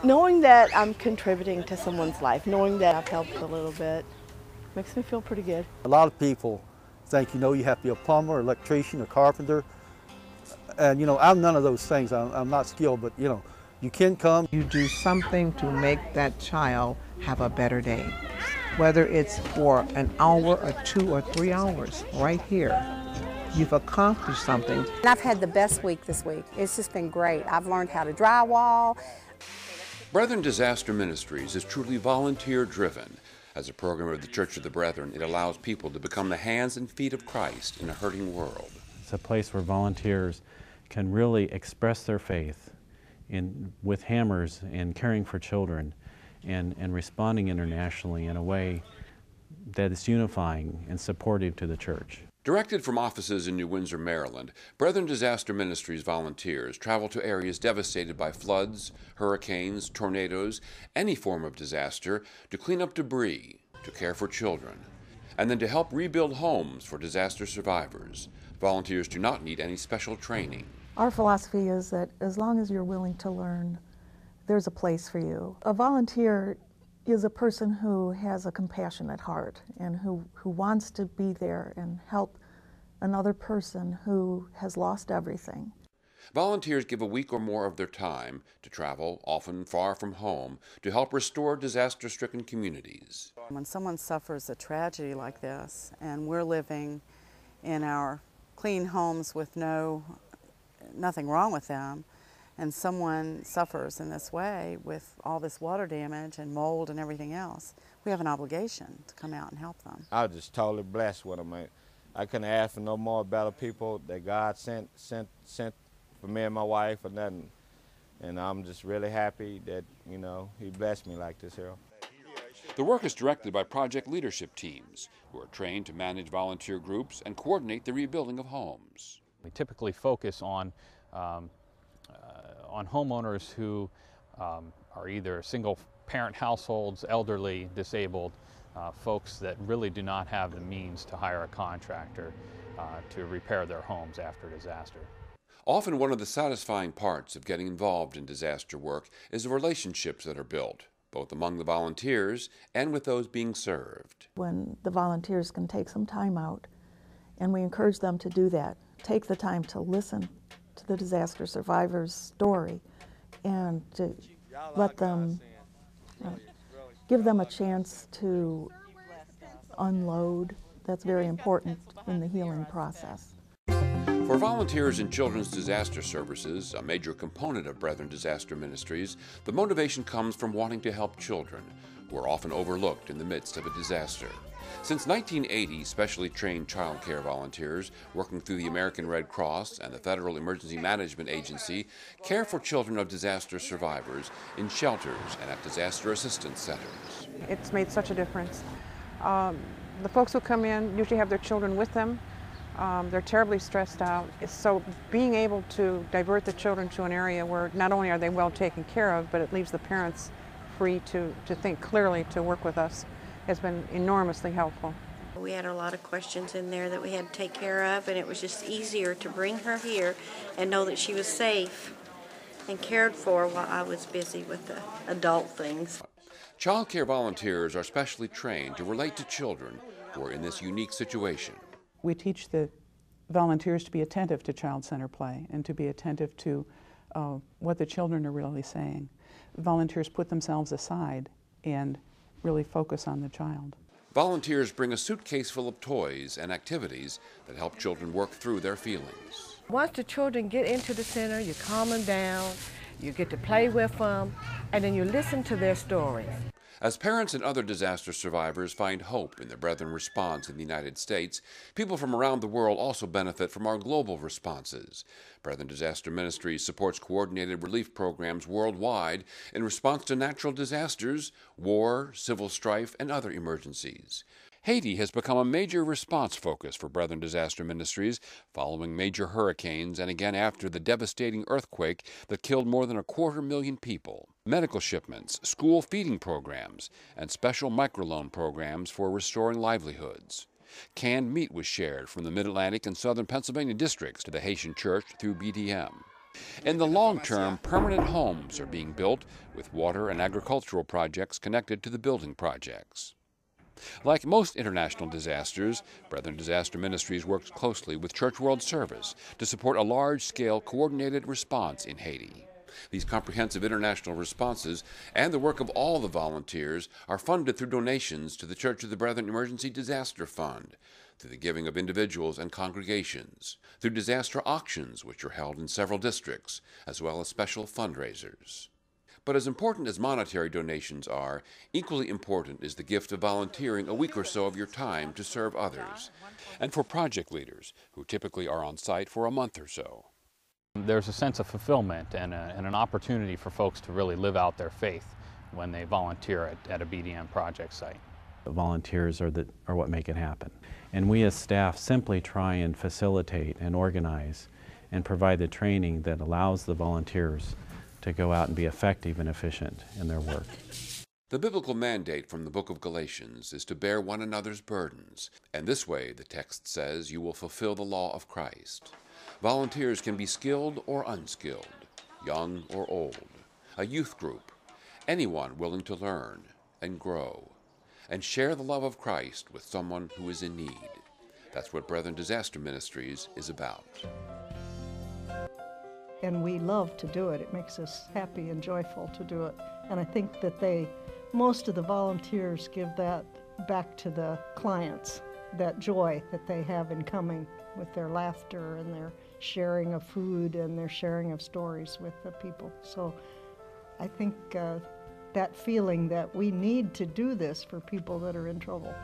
Knowing that I'm contributing to someone's life, knowing that I've helped a little bit, makes me feel pretty good. A lot of people think, you have to be a plumber, electrician, or carpenter. And, I'm none of those things. I'm not skilled, but, you can come. You do something to make that child have a better day. Whether it's for an hour or 2 or 3 hours, right here, you've accomplished something. And I've had the best week this week. It's just been great. I've learned how to drywall. Brethren Disaster Ministries is truly volunteer-driven. As a program of the Church of the Brethren, it allows people to become the hands and feet of Christ in a hurting world. It's a place where volunteers can really express their faith with hammers and caring for children and responding internationally in a way that is unifying and supportive to the church. Directed from offices in New Windsor, Maryland, Brethren Disaster Ministries volunteers travel to areas devastated by floods, hurricanes, tornadoes, any form of disaster, to clean up debris, to care for children, and then to help rebuild homes for disaster survivors. Volunteers do not need any special training. Our philosophy is that as long as you're willing to learn, there's a place for you. A volunteer is a person who has a compassionate heart and who wants to be there and help another person who has lost everything. Volunteers give a week or more of their time to travel, often far from home, to help restore disaster-stricken communities. When someone suffers a tragedy like this, and we're living in our clean homes with nothing wrong with them, and someone suffers in this way with all this water damage and mold and everything else, we have an obligation to come out and help them. I was just totally blessed with them. I couldn't ask for no more better people that God sent for me and my wife or nothing. And I'm just really happy that, He blessed me like this here. The work is directed by project leadership teams who are trained to manage volunteer groups and coordinate the rebuilding of homes. We typically focus on homeowners who are either single-parent households, elderly, disabled, folks that really do not have the means to hire a contractor to repair their homes after disaster. Often one of the satisfying parts of getting involved in disaster work is the relationships that are built, both among the volunteers and with those being served. When the volunteers can take some time out, and we encourage them to do that, take the time to listen to the disaster survivor's story and to let them, give them a chance to unload. That's very important in the healing process. For volunteers in Children's Disaster Services, a major component of Brethren Disaster Ministries, the motivation comes from wanting to help children, who are often overlooked in the midst of a disaster. Since 1980, specially trained child care volunteers working through the American Red Cross and the Federal Emergency Management Agency care for children of disaster survivors in shelters and at disaster assistance centers. It's made such a difference. The folks who come in usually have their children with them. They're terribly stressed out. So being able to divert the children to an area where not only are they well taken care of, but it leaves the parents free to think clearly, to work with us, has been enormously helpful. We had a lot of questions in there that we had to take care of, and it was just easier to bring her here and know that she was safe and cared for while I was busy with the adult things. Child care volunteers are specially trained to relate to children who are in this unique situation. We teach the volunteers to be attentive to child-centered play and to be attentive to what the children are really saying. Volunteers put themselves aside and really focus on the child. Volunteers bring a suitcase full of toys and activities that help children work through their feelings. Once the children get into the center, you calm them down, you get to play with them, and then you listen to their stories. As parents and other disaster survivors find hope in the Brethren response in the United States, people from around the world also benefit from our global responses. Brethren Disaster Ministries supports coordinated relief programs worldwide in response to natural disasters, war, civil strife, and other emergencies. Haiti has become a major response focus for Brethren Disaster Ministries following major hurricanes and again after the devastating earthquake that killed more than 250,000 people. Medical shipments, school feeding programs, and special microloan programs for restoring livelihoods. Canned meat was shared from the Mid-Atlantic and Southern Pennsylvania districts to the Haitian Church through BDM. In the long term, permanent homes are being built with water and agricultural projects connected to the building projects. Like most international disasters, Brethren Disaster Ministries works closely with Church World Service to support a large-scale coordinated response in Haiti. These comprehensive international responses and the work of all the volunteers are funded through donations to the Church of the Brethren Emergency Disaster Fund, through the giving of individuals and congregations, through disaster auctions which are held in several districts, as well as special fundraisers. But as important as monetary donations are, equally important is the gift of volunteering a week or so of your time to serve others, and for project leaders, who typically are on site for a month or so. There's a sense of fulfillment and an opportunity for folks to really live out their faith when they volunteer at a BDM project site. The volunteers are what make it happen. And we as staff simply try and facilitate and organize and provide the training that allows the volunteers to go out and be effective and efficient in their work. The biblical mandate from the book of Galatians is to bear one another's burdens, and this way, the text says, you will fulfill the law of Christ. Volunteers can be skilled or unskilled, young or old, a youth group, anyone willing to learn and grow, and share the love of Christ with someone who is in need. That's what Brethren Disaster Ministries is about. And we love to do it. It makes us happy and joyful to do it. And I think that most of the volunteers give that back to the clients, that joy that they have in coming with their laughter and their sharing of food and their sharing of stories with the people. So I think that feeling that we need to do this for people that are in trouble.